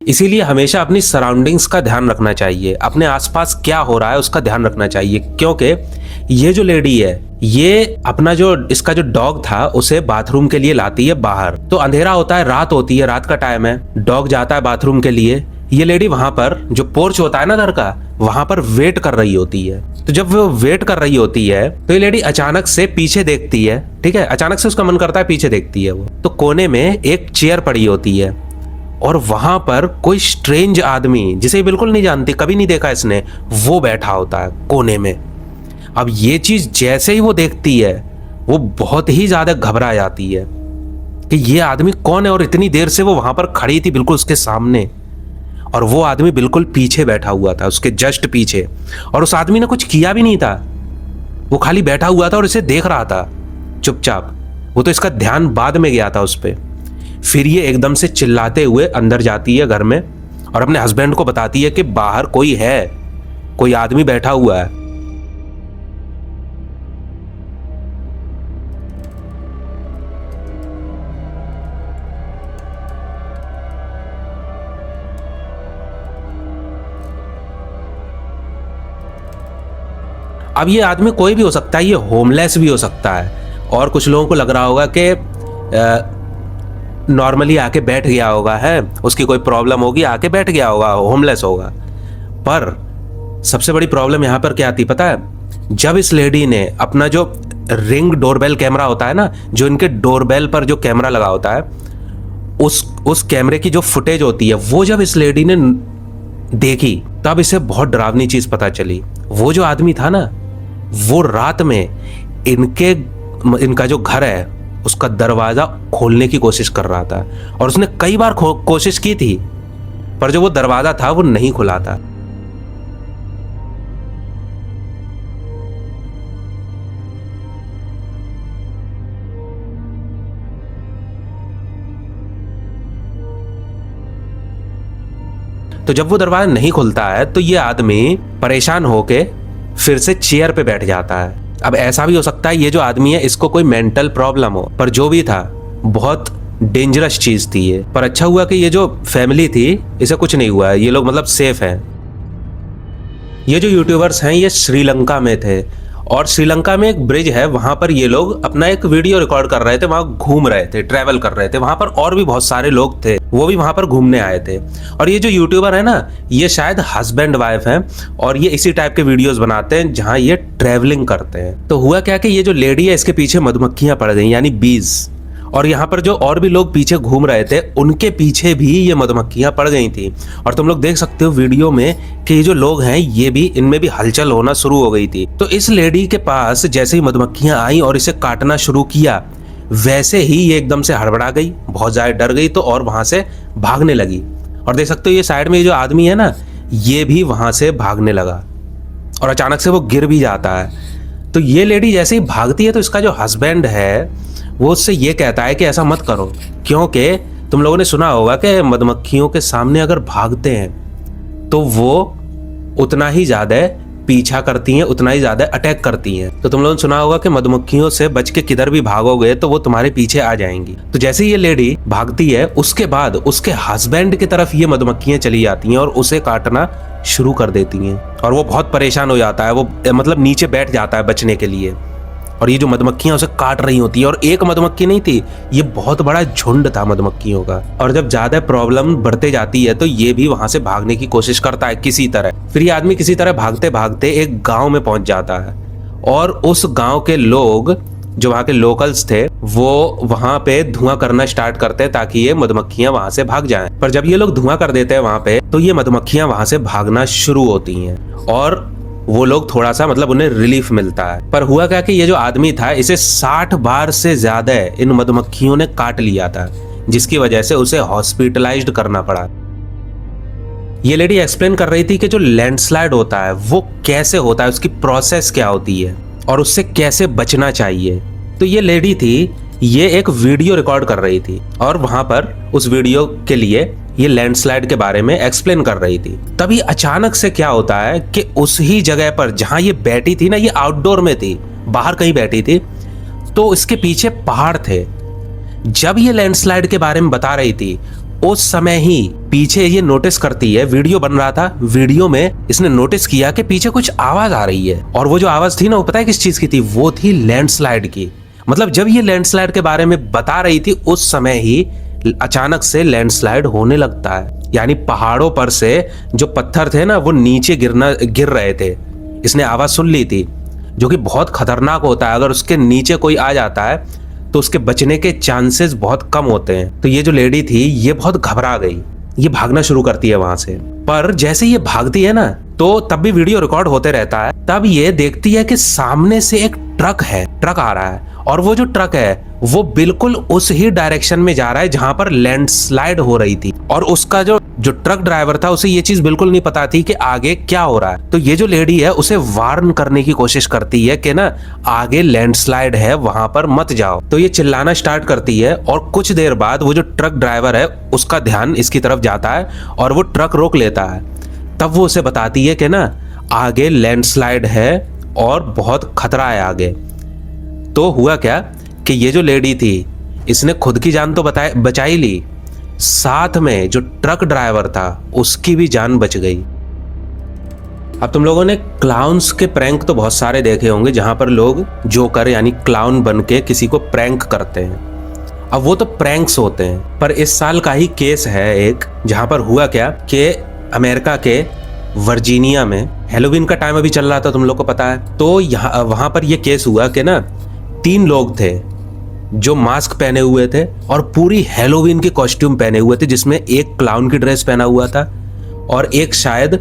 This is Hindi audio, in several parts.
इसीलिए हमेशा अपनी सराउंडिंग्स का ध्यान रखना चाहिए, अपने आसपास क्या हो रहा है उसका ध्यान रखना चाहिए। क्योंकि ये जो लेडी है ये अपना जो इसका जो डॉग था उसे बाथरूम के लिए लाती है बाहर। तो अंधेरा होता है, रात होती है, रात का टाइम है, डॉग जाता है बाथरूम के लिए। ये लेडी वहां पर जो पोर्च होता है ना घर का, वहां पर वेट कर रही होती है। तो जब वो वेट कर रही होती है तो ये लेडी अचानक से पीछे देखती है। ठीक है, अचानक से उसका मन करता है, पीछे देखती है वो, तो कोने में एक चेयर पड़ी होती है और वहां पर कोई स्ट्रेंज आदमी जिसे बिल्कुल नहीं जानती, कभी नहीं देखा इसने, वो बैठा होता है कोने में। अब ये चीज जैसे ही वो देखती है वो बहुत ही ज्यादा घबरा जाती है कि ये आदमी कौन है, और इतनी देर से वो वहां पर खड़ी थी बिल्कुल उसके सामने, और वो आदमी बिल्कुल पीछे बैठा हुआ था, उसके जस्ट पीछे। और उस आदमी ने कुछ किया भी नहीं था, वो खाली बैठा हुआ था और इसे देख रहा था चुपचाप। वो तो इसका ध्यान बाद में गया था उस पर। फिर ये एकदम से चिल्लाते हुए अंदर जाती है घर में और अपने हस्बैंड को बताती है कि बाहर कोई है, कोई आदमी बैठा हुआ है। अब ये आदमी कोई भी हो सकता है, ये होमलेस भी हो सकता है, और कुछ लोगों को लग रहा होगा कि नॉर्मली आके बैठ गया होगा, है उसकी कोई प्रॉब्लम होगी, आके बैठ गया होगा, होमलेस होगा। पर सबसे बड़ी प्रॉब्लम यहाँ पर क्या आती पता है? जब इस लेडी ने अपना जो रिंग डोरबेल कैमरा होता है ना, जो इनके डोरबेल पर जो कैमरा लगा होता है, उस कैमरे की जो फुटेज होती है वो जब इस लेडी ने देखी तब इसे बहुत डरावनी चीज पता चली। वो जो आदमी था ना, वो रात में इनका जो घर है उसका दरवाजा खोलने की कोशिश कर रहा था, और उसने कई बार कोशिश की थी, पर जो वो दरवाजा था वो नहीं खुला था। तो जब वो दरवाजा नहीं खुलता है तो ये आदमी परेशान होके फिर से चेयर पे बैठ जाता है। अब ऐसा भी हो सकता है ये जो आदमी है इसको कोई मेंटल प्रॉब्लम हो, पर जो भी था बहुत डेंजरस चीज थी ये। पर अच्छा हुआ कि ये जो फैमिली थी इसे कुछ नहीं हुआ है, ये लोग मतलब सेफ हैं। ये जो यूट्यूबर्स हैं ये श्रीलंका में थे, और श्रीलंका में एक ब्रिज है, वहां पर ये लोग अपना एक वीडियो रिकॉर्ड कर रहे थे, वहां घूम रहे थे, ट्रैवल कर रहे थे। वहां पर और भी बहुत सारे लोग थे, वो भी वहां पर घूमने आए थे। और ये जो यूट्यूबर है ना, ये शायद हस्बैंड वाइफ हैं, और ये इसी टाइप के वीडियोस बनाते हैं जहां ये ट्रैवलिंग करते हैं। तो हुआ क्या कि ये जो लेडी है इसके पीछे मधुमक्खियां पड़ गई, यानी बीज। और यहाँ पर जो और भी लोग पीछे घूम रहे थे उनके पीछे भी ये मधुमक्खियां पड़ गई थी। और तुम लोग देख सकते हो वीडियो में कि ये जो लोग हैं ये भी, इनमें भी हलचल होना शुरू हो गई थी। तो इस लेडी के पास जैसे ही मधुमक्खियां आई और इसे काटना शुरू किया, वैसे ही ये एकदम से हड़बड़ा गई, बहुत ज्यादा डर गई, तो और वहां से भागने लगी। और देख सकते हो ये साइड में ये जो आदमी है ना, ये भी वहां से भागने लगा और अचानक से वो गिर भी जाता है। तो ये लेडी जैसे ही भागती है तो इसका जो हस्बैंड है वो उससे ये कहता है कि ऐसा मत करो, क्योंकि तुम लोगों ने सुना होगा कि मधुमक्खियों के सामने अगर भागते हैं तो वो उतना ही ज्यादा पीछा करती हैं, उतना ही ज्यादा अटैक करती हैं। तो तुम लोगों ने सुना होगा कि मधुमक्खियों से बच के किधर भी भागोगे तो वो तुम्हारे पीछे आ जाएंगी। तो जैसे ये लेडी भागती है उसके बाद उसके हस्बैंड की तरफ ये मधुमक्खियां चली जाती हैं और उसे काटना शुरू कर देती हैं, और वो बहुत परेशान हो जाता है, वो मतलब नीचे बैठ जाता है बचने के लिए। और ये जो मधुमक्खियां उसे काट रही होती है, और एक मधुमक्खी नहीं थी, ये बहुत बड़ा झुंड था मधुमक्खियों का। और जब ज्यादा प्रॉब्लम बढ़ते जाती है तो ये भी वहां से भागने की कोशिश करता है किसी तरह। फिर ये आदमी किसी तरह भागते भागते एक गांव में पहुंच जाता है, और उस गांव के लोग जो वहां के लोकल्स थे वो वहां पे धुआं करना स्टार्ट करते हैं ताकि ये मधुमक्खियां वहां से भाग जाएं। पर जब ये लोग धुआं कर देते हैं वहां पे, तो ये मधुमक्खियां वहां से भागना शुरू होती हैं, और वो लोग थोड़ा सा मतलब उन्हें रिलीफ मिलता है। पर हुआ क्या कि ये जो आदमी था इसे 60 बार से ज्यादा इन मधुमक्खियों ने काट लिया था, जिसकी वजह से उसे हॉस्पिटलाइज्ड करना पड़ा। ये लेडी एक्सप्लेन कर रही थी कि जो लैंडस्लाइड होता है वो कैसे होता है, उसकी प्रोसेस क्या होती है और उससे कैसे बचना चाहिए। तो ये लेडी थी, ये एक वीडियो रिकॉर्ड कर रही थी, और वहां पर उस वीडियो के लिए ये लैंडस्लाइड के बारे में एक्सप्लेन कर रही थी। तभी अचानक से क्या होता है कि उस ही जगह पर जहां ये बैठी थी ना, ये आउटडोर में थी, बाहर कहीं बैठी थी, तो इसके पीछे पहाड़ थे। जब ये लैंडस्लाइड के बारे में बता रही थी उस समय ही पीछे ये नोटिस करती है, वीडियो बन रहा था, वीडियो में इसने नोटिस किया कि पीछे कुछ आवाज आ रही है। और वो जो आवाज थी ना, वो पता है किस चीज की थी? वो थी लैंडस्लाइड की। मतलब जब ये लैंडस्लाइड के बारे में बता रही थी, उस समय ही अचानक से लैंडस्लाइड होने लगता है। यानी पहाड़ों पर से जो पत्थर थे ना, वो नीचे गिर रहे थे। इसने आवाज सुन ली थी, जो कि बहुत खतरनाक होता है। अगर उसके नीचे कोई आ जाता है तो उसके बचने के चांसेस बहुत कम होते हैं। तो ये जो लेडी थी, ये बहुत घबरा गई, ये भागना शुरू करती है वहां से। पर जैसे ये भागती है ना, तो तब भी वीडियो रिकॉर्ड होते रहता है। तब ये देखती है कि सामने से एक ट्रक आ रहा है, और वो जो ट्रक है वो बिल्कुल उस ही डायरेक्शन में जा रहा है जहां पर लैंडस्लाइड हो रही थी। और उसका जो ट्रक ड्राइवर था, उसे ये चीज बिल्कुल नहीं पता थी कि आगे क्या हो रहा है। तो ये जो लेडी है, उसे वार्न करने की कोशिश करती है कि ना, आगे लैंडस्लाइड है, वहां पर मत जाओ। तो ये चिल्लाना स्टार्ट करती है, और कुछ देर बाद वो जो ट्रक ड्राइवर है, उसका ध्यान इसकी तरफ जाता है और वो ट्रक रोक लेता है। तब वो उसे बताती है कि ना, आगे लैंडस्लाइड है और बहुत खतरा है आगे। तो हुआ क्या कि ये जो लेडी थी, इसने खुद की जान तो बचाई ली, साथ में जो ट्रक ड्राइवर था उसकी भी जान बच गई। अब तुम लोगों ने क्लाउन्स के प्रैंक तो बहुत सारे देखे होंगे, जहां पर लोग जोकर यानी क्लाउन बन के किसी को प्रैंक करते हैं। अब वो तो प्रैंक्स होते हैं, पर इस साल का ही केस है एक, जहां पर हुआ क्या कि अमेरिका के वर्जीनिया में हैलोवीन का टाइम अभी चल रहा था, तुम लोग को पता है। तो वहां पर यह केस हुआ कि ना, 3 लोग थे जो मास्क पहने हुए थे और पूरी हैलोवीन के कॉस्ट्यूम पहने हुए थे, जिसमें एक क्लाउन की ड्रेस पहना हुआ था और एक शायद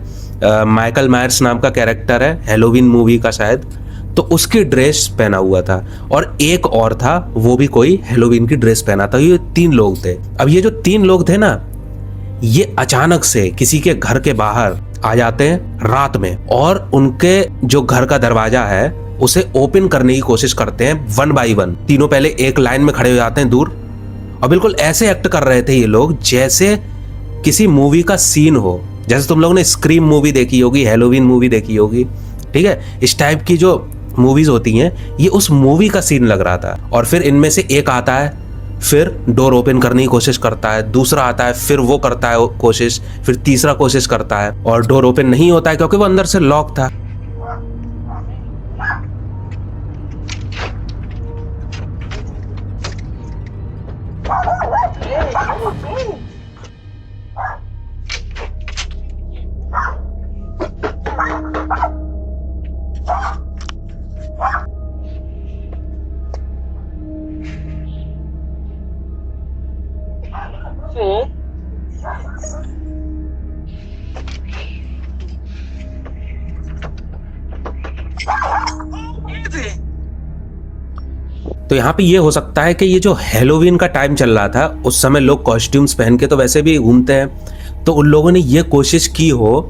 माइकल मायर्स नाम का कैरेक्टर है हैलोवीन मूवी का शायद, तो उसकी ड्रेस पहना हुआ था। और एक और था, वो भी कोई हैलोवीन की ड्रेस पहना था। ये 3 लोग थे। अब ये जो 3 लोग थे ना, ये अचानक से किसी के घर के बाहर आ जाते हैं रात में, और उनके जो घर का दरवाजा है उसे ओपन करने की कोशिश करते हैं 1 बाय 1। तीनों पहले एक लाइन में खड़े हो जाते हैं दूर, और बिल्कुल ऐसे एक्ट कर रहे थे ये लोग जैसे किसी मूवी का सीन हो। जैसे तुम लोगों ने स्क्रीम मूवी देखी होगी, हैलोवीन मूवी देखी होगी, ठीक है, इस टाइप की जो मूवीज होती हैं, ये उस मूवी का सीन लग रहा था। और फिर इनमें से एक आता है, फिर डोर ओपन करने की कोशिश करता है, दूसरा आता है, फिर वो करता है कोशिश, फिर तीसरा कोशिश करता है, और डोर ओपन नहीं होता है क्योंकि वो अंदर से लॉक था। तो यहाँ पे ये हो सकता है कि ये जो हैलोवीन का टाइम चल रहा था, उस समय लोग कॉस्ट्यूम्स पहन के तो वैसे भी घूमते हैं, तो उन लोगों ने ये कोशिश की हो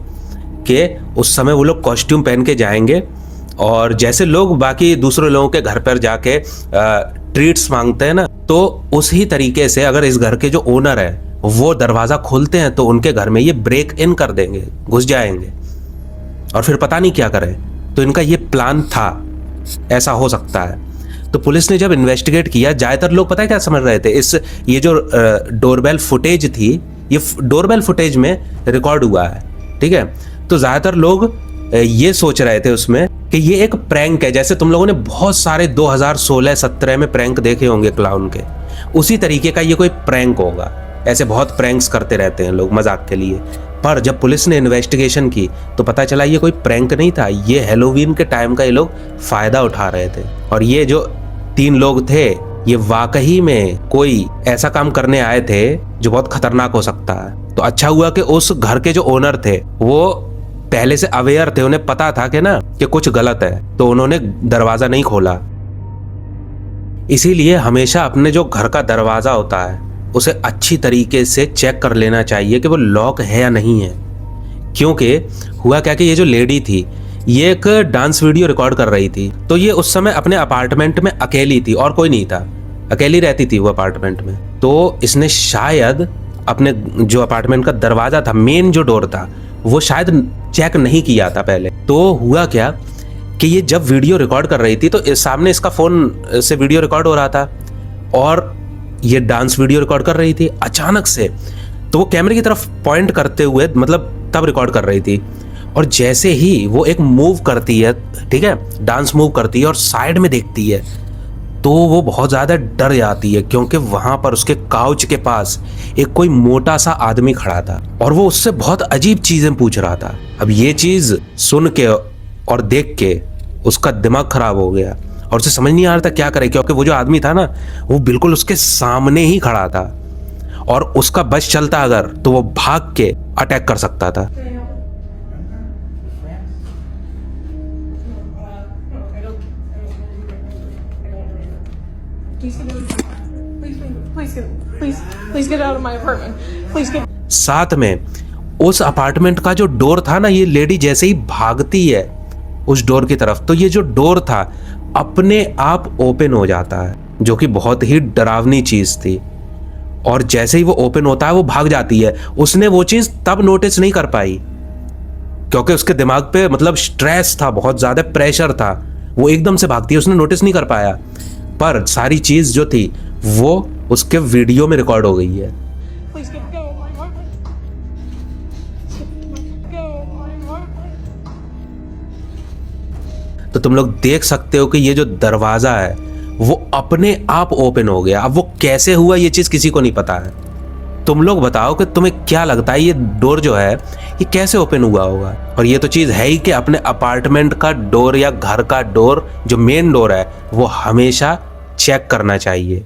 कि उस समय वो लोग कॉस्ट्यूम पहन के जाएंगे, और जैसे लोग बाकी दूसरे लोगों के घर पर जाके ट्रीट्स मांगते हैं ना, तो उसी तरीके से अगर इस घर के जो ओनर है वो दरवाजा खोलते हैं, तो उनके घर में ये ब्रेक इन कर देंगे, घुस जाएंगे, और फिर पता नहीं क्या करें। तो इनका ये प्लान था, ऐसा हो सकता है। तो पुलिस ने जब इन्वेस्टिगेट किया, ज्यादातर लोग पता है क्या समझ रहे थे, ये जो डोरबेल फुटेज थी, ये डोरबेल फुटेज में रिकॉर्ड हुआ है, ठीक है। तो ज्यादातर लोग ये सोच रहे थे उसमें कि ये एक प्रैंक है। जैसे तुम लोगों ने बहुत सारे 2016-17 में प्रैंक देखे होंगे क्लाउन के, उसी तरीके का ये कोई प्रैंक होगा। ऐसे बहुत प्रैंक्स करते रहते हैं लोग मजाक के लिए। पर जब पुलिस ने इन्वेस्टिगेशन की तो पता चला ये कोई प्रैंक नहीं था, ये हैलोवीन के टाइम का ये लोग फायदा उठा रहे थे। और ये जो 3 लोग थे, ये वाकई में कोई ऐसा काम करने आए थे जो बहुत खतरनाक हो सकता है। तो अच्छा हुआ कि उस घर के जो ओनर थे वो पहले से अवेयर थे, उन्हें पता था कि ना कि कुछ गलत है, तो उन्होंने दरवाजा नहीं खोला। इसीलिए हमेशा अपने जो घर का दरवाजा होता है उसे अच्छी तरीके से चेक कर लेना चाहिए कि वो लॉक है या नहीं है। क्योंकि हुआ क्या कि ये जो लेडी थी, ये एक डांस वीडियो रिकॉर्ड कर रही थी। तो ये उस समय अपने अपार्टमेंट में अकेली थी और कोई नहीं था, अकेली रहती थी वो अपार्टमेंट में। तो इसने शायद अपने जो अपार्टमेंट का दरवाजा था, मेन जो डोर था, वो शायद चेक नहीं किया था पहले। तो हुआ क्या कि ये जब वीडियो रिकॉर्ड कर रही थी तो सामने इसका फोन से वीडियो रिकॉर्ड हो रहा था और ये डांस वीडियो रिकॉर्ड कर रही थी। अचानक से तो वो कैमरे की तरफ पॉइंट करते हुए मतलब तब रिकॉर्ड कर रही थी, और जैसे ही वो एक मूव करती है, ठीक है, डांस मूव करती है और साइड में देखती है, तो वो बहुत ज़्यादा डर जाती है, क्योंकि वहाँ पर उसके काउच के पास एक कोई मोटा सा आदमी खड़ा था और वो उससे बहुत अजीब चीज़ें पूछ रहा था। अब ये चीज़ सुन के और देख के उसका दिमाग खराब हो गया और उसे समझ नहीं आ रहा था क्या करे, क्योंकि वो जो आदमी था ना वो बिल्कुल उसके सामने ही खड़ा था और उसका बस चलता अगर तो वो भाग के अटैक कर सकता था। Please get out of my apartment. Please get. साथ में उस अपार्टमेंट का जो डोर था ना, ये लेडी जैसे ही भागती है उस डोर की तरफ, तो ये जो डोर था अपने आप ओपन हो जाता है, जो कि बहुत ही डरावनी चीज थी। और जैसे ही वो ओपन होता है वो भाग जाती है। उसने वो चीज तब नोटिस नहीं कर पाई क्योंकि उसके दिमाग पे मतलब स्ट्रेस था, बहुत ज्यादा प्रेशर था, वो एकदम से भागती है, उसने नोटिस नहीं कर पाया। पर सारी चीज जो थी वो उसके वीडियो में रिकॉर्ड हो गई है। Please get go of my apartment. Go of my apartment. तो तुम लोग देख सकते हो कि ये जो दरवाजा है वो अपने आप ओपन हो गया। अब वो कैसे हुआ ये चीज किसी को नहीं पता है। तुम लोग बताओ कि तुम्हें क्या लगता है ये डोर जो है ये कैसे ओपन हुआ होगा। और ये तो चीज है ही कि अपने अपार्टमेंट का डोर या घर का डोर जो मेन डोर है वो हमेशा चेक करना चाहिए।